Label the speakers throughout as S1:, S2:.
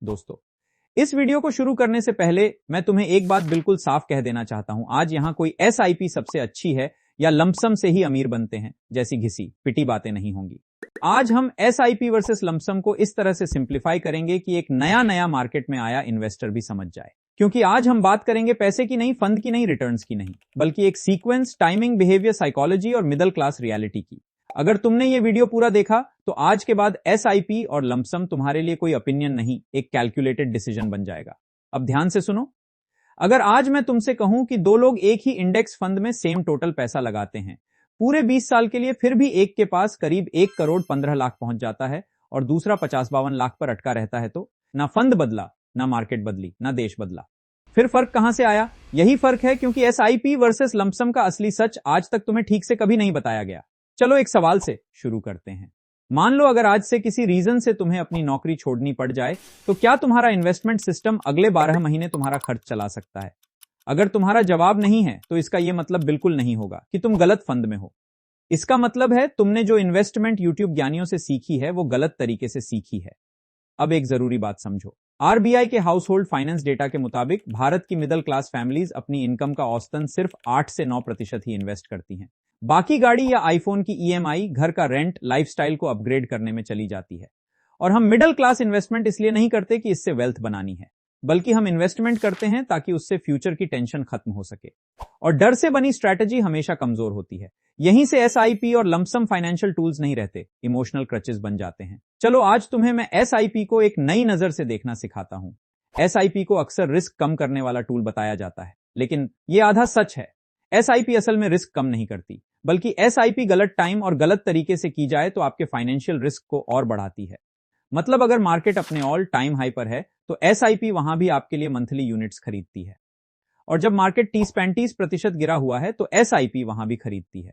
S1: दोस्तों, इस वीडियो को शुरू करने से पहले मैं तुम्हें एक बात बिल्कुल साफ कह देना चाहता हूं। आज यहां कोई एसआईपी सबसे अच्छी है या लमसम से ही अमीर बनते हैं जैसी घिसी पिटी बातें नहीं होंगी। आज हम एसआईपी वर्सेस लमसम को इस तरह से सिंप्लीफाई करेंगे कि एक नया मार्केट में आया इन्वेस्टर भी समझ जाए। क्योंकि आज हम बात करेंगे पैसे की नहीं, फंड की नहीं, रिटर्न्स की नहीं, बल्कि एक सीक्वेंस, टाइमिंग, बिहेवियर, साइकोलॉजी और मिडिल क्लास रियलिटी की। अगर तुमने ये वीडियो पूरा देखा तो आज के बाद एसआईपी और लमसम तुम्हारे लिए कोई ओपिनियन नहीं, एक कैलकुलेटेड डिसीजन बन जाएगा। अब ध्यान से सुनो। अगर आज मैं तुमसे कहूं कि दो लोग एक ही इंडेक्स फंड में सेम टोटल पैसा लगाते हैं पूरे 20 साल के लिए, फिर भी एक के पास करीब 1 करोड़ 15 लाख पहुंच जाता है और दूसरा 50-52 लाख पर अटका रहता है, तो ना फंड बदला, ना मार्केट बदली, ना देश बदला। फिर फर्क कहां से आया? यही फर्क है क्योंकि एसआईपी वर्सेस लमसम का असली सच आज तक तुम्हें ठीक से कभी नहीं बताया गया। चलो एक सवाल से शुरू करते हैं। मान लो अगर आज से किसी रीजन से तुम्हें अपनी नौकरी छोड़नी पड़ जाए तो क्या तुम्हारा इन्वेस्टमेंट सिस्टम अगले 12 महीने तुम्हारा खर्च चला सकता है? अगर तुम्हारा जवाब नहीं है तो इसका यह मतलब बिल्कुल नहीं होगा कि तुम गलत फंड में हो। इसका मतलब है तुमने जो इन्वेस्टमेंट यूट्यूब ज्ञानियों से सीखी है वो गलत तरीके से सीखी है। अब एक जरूरी बात समझो। आरबीआई के हाउस होल्ड फाइनेंस डेटा के मुताबिक भारत की मिडिल क्लास फैमिलीज अपनी इनकम का औसतन सिर्फ 8 से 9% ही इन्वेस्ट करती हैं। बाकी गाड़ी या आईफोन की ईएमआई, घर का रेंट, लाइफस्टाइल को अपग्रेड करने में चली जाती है। और हम मिडिल क्लास इन्वेस्टमेंट इसलिए नहीं करते कि इससे वेल्थ बनानी है, बल्कि हम इन्वेस्टमेंट करते हैं ताकि उससे फ्यूचर की टेंशन खत्म हो सके। और डर से बनी स्ट्रैटेजी हमेशा कमजोर होती है। यहीं से एसआईपी और लमसम फाइनेंशियल टूल्स नहीं रहते, इमोशनल क्रचेस बन जाते हैं। चलो आज तुम्हें मैं एसआईपी को एक नई नजर से देखना सिखाता हूं। एसआईपी को अक्सर रिस्क कम करने वाला टूल बताया जाता है, लेकिन यह आधा सच है। एसआईपी असल में रिस्क कम नहीं करती, बल्कि एसआईपी गलत टाइम और गलत तरीके से की जाए तो आपके फाइनेंशियल रिस्क को और बढ़ाती है। मतलब अगर मार्केट अपने ऑल टाइम हाई पर है तो एसआईपी वहां भी आपके लिए मंथली यूनिट्स खरीदती है, और जब मार्केट 30-35% गिरा हुआ है तो एसआईपी वहां भी खरीदती है।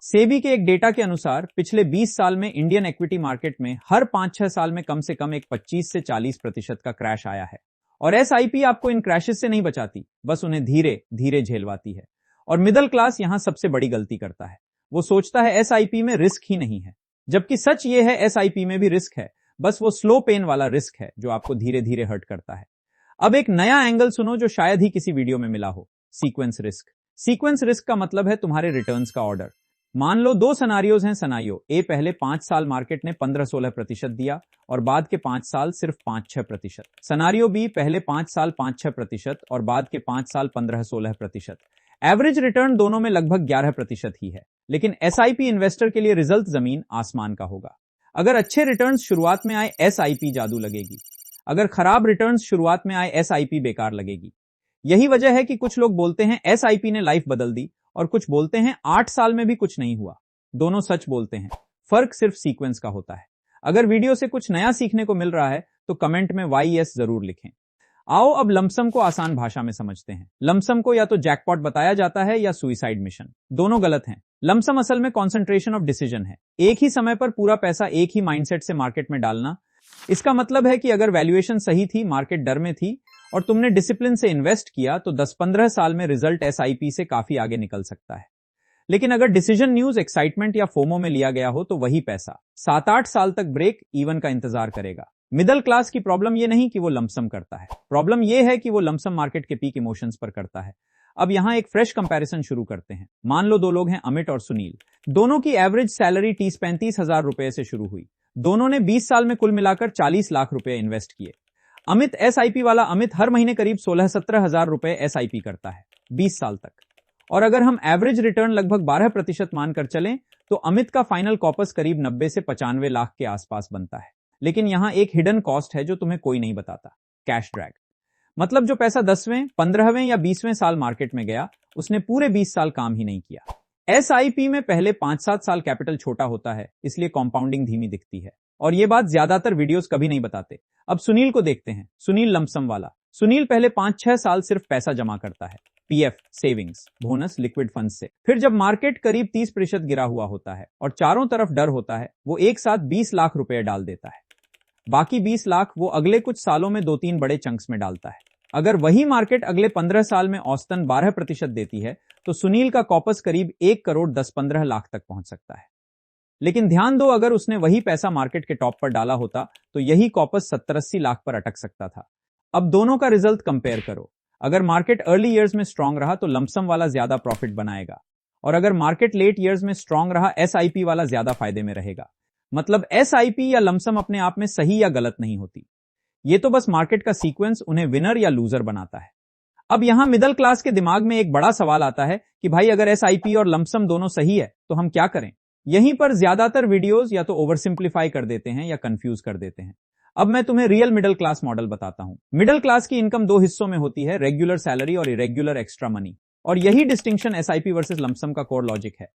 S1: सेबी के एक डेटा के अनुसार पिछले 20 साल में इंडियन इक्विटी मार्केट में हर 5-6 साल में कम से कम एक 25 से 40% का क्रैश आया है। और एसआईपी आपको इन क्रैशेस से नहीं बचाती, बस उन्हें धीरे धीरे झेलवाती है। और मिडिल क्लास यहां सबसे बड़ी गलती करता है। वो सोचता है एसआईपी में रिस्क ही नहीं है, जबकि सच ये है एसआईपी में भी रिस्क है, बस वो स्लो पेन वाला रिस्क है जो आपको धीरे धीरे हर्ट करता है। अब एक नया एंगल सुनो जो शायद ही किसी वीडियो में मिला हो, सीक्वेंस रिस्क। सीक्वेंस रिस्क का मतलब है तुम्हारे रिटर्न्स का ऑर्डर। मान लो दो सिनेरियोज हैं। सिनेरियो ए, पहले 5 साल मार्केट ने 15-16% दिया और बाद के 5 साल सिर्फ 5-6%। सिनेरियो बी, पहले 5 साल 5-6% और बाद के 5 साल 15-16%। एवरेज रिटर्न दोनों में लगभग 11% ही है, लेकिन एसआईपी इन्वेस्टर के लिए रिजल्ट जमीन आसमान का होगा। अगर अच्छे रिटर्न्स शुरुआत में आए एसआईपी जादू लगेगी, अगर खराब रिटर्न्स शुरुआत में आए एसआईपी बेकार लगेगी। यही वजह है कि कुछ लोग बोलते हैं एसआईपी ने लाइफ बदल दी और कुछ बोलते हैं 8 साल में भी कुछ नहीं हुआ। दोनों सच बोलते हैं, फर्क सिर्फ सीक्वेंस का होता है। अगर वीडियो से कुछ नया सीखने को मिल रहा है तो कमेंट में YS जरूर लिखें। आओ अब लमसम को आसान भाषा में समझते हैं। लमसम को या तो जैकपॉट बताया जाता है या सुइसाइड मिशन, दोनों गलत हैं। लमसम असल में कॉन्सेंट्रेशन ऑफ डिसीजन है, एक ही समय पर पूरा पैसा एक ही माइंडसेट से मार्केट में डालना। इसका मतलब है कि अगर वैल्यूएशन सही थी, मार्केट डर में थी और तुमने डिसिप्लिन से इन्वेस्ट किया तो 10-15 साल में रिजल्ट एसआईपी से काफी आगे निकल सकता है। लेकिन अगर डिसीजन न्यूज, एक्साइटमेंट या फोमो में लिया गया हो तो वही पैसा 7-8 साल तक ब्रेक इवन का इंतजार करेगा। मिडिल क्लास की प्रॉब्लम यह नहीं कि वो लमसम करता है, प्रॉब्लम यह है कि वो लमसम मार्केट के पीक इमोशंस पर करता है। अब यहां एक फ्रेश कंपैरिजन शुरू करते हैं। मान लो दो लोग हैं, अमित और सुनील। दोनों की एवरेज सैलरी 30-35 हजार रुपए से शुरू हुई। दोनों ने 20 साल में कुल मिलाकर 40 लाख रुपए इन्वेस्ट किए। अमित, एसआईपी वाला अमित, हर महीने करीब 16-17 हजार रुपए एसआईपी करता है 20 साल तक। और अगर हम एवरेज रिटर्न लगभग 12% मानकर चलें तो अमित का फाइनल कॉपस करीब 90 से 95 लाख के आसपास बनता है। लेकिन यहां एक हिडन कॉस्ट है जो तुम्हें कोई नहीं बताता, कैश ड्रैग। मतलब जो पैसा 10वें, 15वें या 20वें साल मार्केट में गया, उसने पूरे 20 साल काम ही नहीं किया। एसआईपी में पहले 5-7 साल कैपिटल छोटा होता है, इसलिए कंपाउंडिंग धीमी दिखती है, और यह बात ज्यादातर वीडियोस कभी नहीं बताते। अब सुनील को देखते हैं, सुनील लमसम वाला। सुनील पहले 5-6 साल सिर्फ पैसा जमा करता है, PF, savings, bonus, liquid fund से। फिर जब मार्केट करीब 30% गिरा हुआ होता है और चारों तरफ डर होता है, वो एक साथ 20 लाख रुपए डाल देता है। बाकी 20 लाख वो अगले कुछ सालों में 2-3 बड़े चंक्स में डालता है। अगर वही मार्केट अगले 15 साल में औसतन 12% देती है तो सुनील का कॉपस करीब 1 करोड़ 10-15 लाख तक पहुंच सकता है। लेकिन ध्यान दो, अगर उसने वही पैसा मार्केट के टॉप पर डाला होता तो यही कॉपस 70-80 लाख पर अटक सकता था। अब दोनों का रिजल्ट कंपेयर करो। अगर मार्केट अर्ली ईयर्स में स्ट्रांग रहा तो लमसम वाला ज्यादा प्रॉफिट बनाएगा, और अगर मार्केट लेट ईयर्स में स्ट्रांग रहा एसआईपी वाला ज्यादा फायदे में रहेगा। मतलब एसआईपी या लमसम अपने आप में सही या गलत नहीं होती, ये तो बस मार्केट का सीक्वेंस उन्हें विनर या लूजर बनाता है। अब यहां मिडिल क्लास के दिमाग में एक बड़ा सवाल आता है कि भाई अगर एसआईपी और लमसम दोनों सही है तो हम क्या करें। यहीं पर ज्यादातर वीडियोस या तो ओवर सिंप्लीफाई कर देते हैं या कंफ्यूज कर देते हैं। अब मैं तुम्हें रियल मिडिल क्लास मॉडल बताता हूं। मिडिल क्लास की इनकम दो हिस्सों में होती है, रेगुलर सैलरी और इरेगुलर एक्स्ट्रा मनी, और यही डिस्टिंक्शन एसआईपी वर्सेस लमसम का कोर लॉजिक है।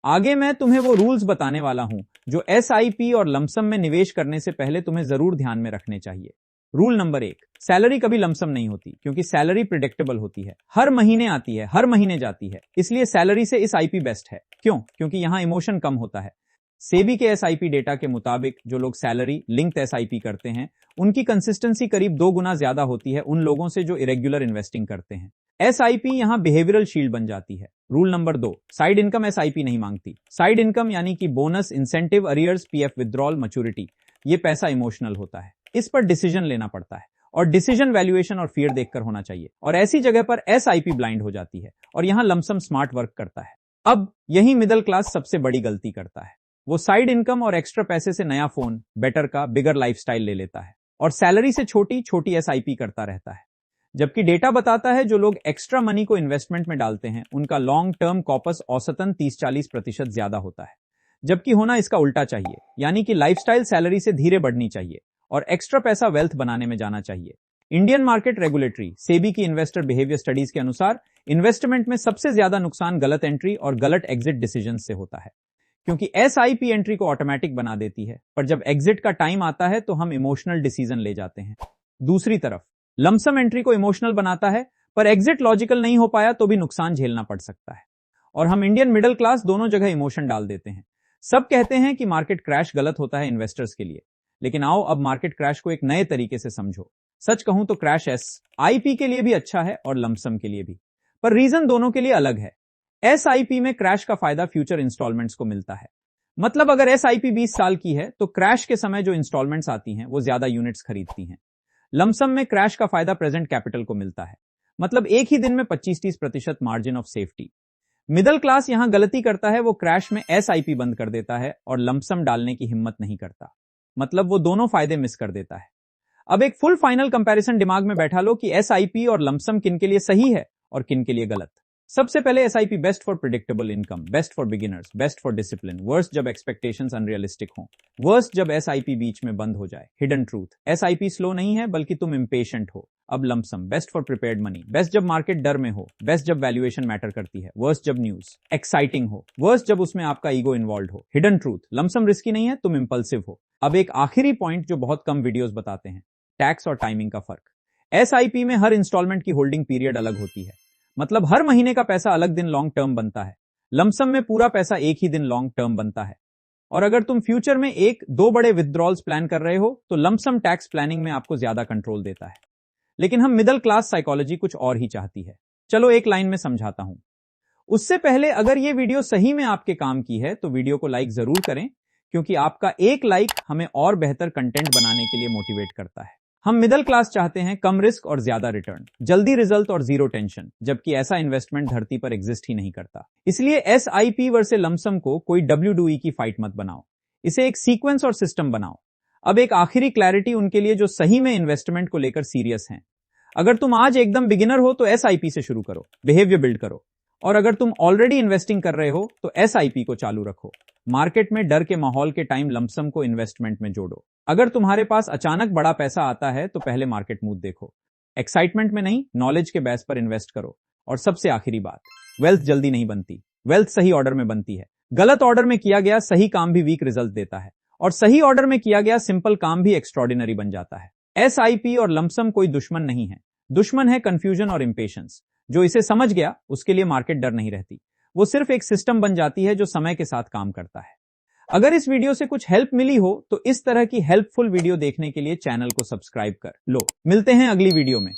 S1: आगे मैं तुम्हें वो रूल्स बताने वाला हूं जो एसआईपी और लमसम में निवेश करने से पहले तुम्हें जरूर ध्यान में रखने चाहिए। रूल नंबर 1, सैलरी कभी लमसम नहीं होती, क्योंकि सैलरी प्रिडिक्टेबल होती है, हर महीने आती है, हर महीने जाती है, इसलिए सैलरी से इस आईपी बेस्ट है। क्यों? क्योंकि यहां इमोशन कम होता है। सेबी के एसआईपी डेटा के मुताबिक जो लोग सैलरी लिंक्ड एसआईपी करते हैं उनकी कंसिस्टेंसी करीब 2 गुना ज्यादा होती है उन लोगों से जो इरेगुलर इन्वेस्टिंग करते हैं। एसआईपी यहां बिहेवियरल शील्ड बन जाती है। Rule number 2, side income SIP नहीं मांगती। साइड इनकम यानी कि bonus, incentive, arrears, PF withdrawal, maturity, ये पैसा इमोशनल होता है, इस पर डिसीजन लेना पड़ता है, और डिसीजन वैल्यूएशन और फियर देखकर होना चाहिए, और ऐसी जगह पर एसआईपी ब्लाइंड हो जाती है और यहां लमसम स्मार्ट वर्क करता है। अब यही मिडिल क्लास सबसे बड़ी गलती करता है। वो साइड इनकम और एक्स्ट्रा पैसे से नया फोन, बेटर का, बिगर लाइफस्टाइल ले लेता है और सैलरी से छोटी छोटी एसआईपी करता रहता है। जबकि डेटा बताता है जो लोग एक्स्ट्रा मनी को इन्वेस्टमेंट में डालते हैं उनका लॉन्ग टर्म कॉपस औसतन 30-40% ज्यादा होता है, जबकि होना इसका उल्टा चाहिए, यानी कि लाइफस्टाइल सैलरी से धीरे बढ़नी चाहिए और एक्स्ट्रा पैसा वेल्थ बनाने में जाना चाहिए। इंडियन मार्केट रेगुलेटरी सेबी की इन्वेस्टर बिहेवियर स्टडीज के अनुसार इन्वेस्टमेंट में सबसे ज्यादा नुकसान गलत एंट्री और गलत एग्जिट डिसीजन से होता है, क्योंकि एसआईपी एंट्री को ऑटोमेटिक बना देती है, पर जब एग्जिट का टाइम आता है तो हम इमोशनल डिसीजन ले जाते हैं। दूसरी तरफ लमसम एंट्री को इमोशनल बनाता है, पर एग्जिट लॉजिकल नहीं हो पाया तो भी नुकसान झेलना पड़ सकता है। और हम इंडियन मिडिल क्लास दोनों जगह इमोशन डाल देते हैं। सब कहते हैं कि मार्केट क्रैश गलत होता है इन्वेस्टर्स के लिए, लेकिन आओ अब मार्केट क्रैश को एक नए तरीके से समझो। सच कहूं तो क्रैश एसआईपी के लिए भी अच्छा है और लमसम के लिए भी, पर रीजन दोनों के लिए अलग है। एसआईपी में क्रैश का फायदा फ्यूचर इंस्टॉलमेंट्स को मिलता है। मतलब अगर एसआईपी 20 साल की है तो क्रैश के समय जो इंस्टॉलमेंट्स आती हैं वो ज्यादा यूनिट्स खरीदती हैं। लमसम में क्रैश का फायदा प्रेजेंट कैपिटल को मिलता है, मतलब एक ही दिन में 25-30% margin of safety. Middle class यहां गलती करता है, वो क्रैश में एसआईपी बंद कर देता है और लमसम डालने की हिम्मत नहीं करता, मतलब वो दोनों फायदे मिस कर देता है। अब एक फुल फाइनल कंपैरिजन दिमाग में बैठा लो कि एसआईपी और लमसम किन के लिए सही है और किन के लिए गलत। सबसे पहले SIP best for predictable income, best for beginners, best for discipline, worst जब एक्सपेक्टेशंस अनरियलिस्टिक हो, वर्स्ट जब एसआईपी बीच में बंद हो जाए। हिडन ट्रूथ, एसआईपी स्लो नहीं है बल्कि तुम इम्पेशेंट हो। अब lump sum best for prepared money, best जब मार्केट डर में हो, बेस्ट जब वैल्यूएशन मैटर करती है, वर्स्ट जब न्यूज एक्साइटिंग हो, वर्स्ट जब उसमें आपका ईगो इन्वॉल्व हो। हिडन ट्रूथ, लमसम रिस्की नहीं है, तुम इंपल्सिव हो। अब एक आखिरी पॉइंट जो बहुत कम वीडियोस बताते हैं, टैक्स और टाइमिंग का फर्क। एसआईपी में हर इंस्टॉलमेंट की होल्डिंग पीरियड अलग होती है, मतलब हर महीने का पैसा अलग दिन लॉन्ग टर्म बनता है। लमसम में पूरा पैसा एक ही दिन लॉन्ग टर्म बनता है। और अगर तुम फ्यूचर में 1-2 बड़े विथड्रॉल्स प्लान कर रहे हो तो लमसम टैक्स प्लानिंग में आपको ज्यादा कंट्रोल देता है। लेकिन हम मिडिल क्लास साइकोलॉजी कुछ और ही चाहती है। चलो एक लाइन में समझाता हूं। उससे पहले अगर ये वीडियो सही में आपके काम की है तो वीडियो को लाइक जरूर करें, क्योंकि आपका एक लाइक हमें और बेहतर कंटेंट बनाने के लिए मोटिवेट करता है। हम मिडिल क्लास चाहते हैं कम रिस्क और ज्यादा रिटर्न, जल्दी रिजल्ट और जीरो टेंशन, जबकि ऐसा इन्वेस्टमेंट धरती पर एग्जिस्ट ही नहीं करता। इसलिए एसआईपी वर्सेस लमसम को कोई WWE की फाइट मत बनाओ, इसे एक सीक्वेंस और सिस्टम बनाओ। अब एक आखिरी क्लैरिटी उनके लिए जो सही में इन्वेस्टमेंट को लेकर सीरियस हैं। अगर तुम आज एकदम बिगिनर हो तो एसआईपी से शुरू करो, बिहेवियर बिल्ड करो, और अगर तुम ऑलरेडी इन्वेस्टिंग कर रहे हो तो एसआईपी को चालू रखो। मार्केट में डर के माहौल के टाइम लमसम को इन्वेस्टमेंट में जोड़ो। अगर तुम्हारे पास अचानक बड़ा पैसा आता है तो पहले मार्केट मूव देखो, एक्साइटमेंट में नहीं, नॉलेज के बेस पर इन्वेस्ट करो। और सबसे आखिरी बात, वेल्थ जल्दी नहीं बनती, वेल्थ सही ऑर्डर में बनती है। गलत ऑर्डर में किया गया सही काम भी वीक रिजल्ट देता है, और सही ऑर्डर में किया गया सिंपल काम भी एक्स्ट्रॉर्डिनरी बन जाता है। एसआईपी और लमसम कोई दुश्मन नहीं है, दुश्मन है कंफ्यूजन और इंपेशेंस। जो इसे समझ गया उसके लिए मार्केट डर नहीं रहती, वो सिर्फ एक सिस्टम बन जाती है जो समय के साथ काम करता है। अगर इस वीडियो से कुछ हेल्प मिली हो तो इस तरह की हेल्पफुल वीडियो देखने के लिए चैनल को सब्सक्राइब कर लो। मिलते हैं अगली वीडियो में।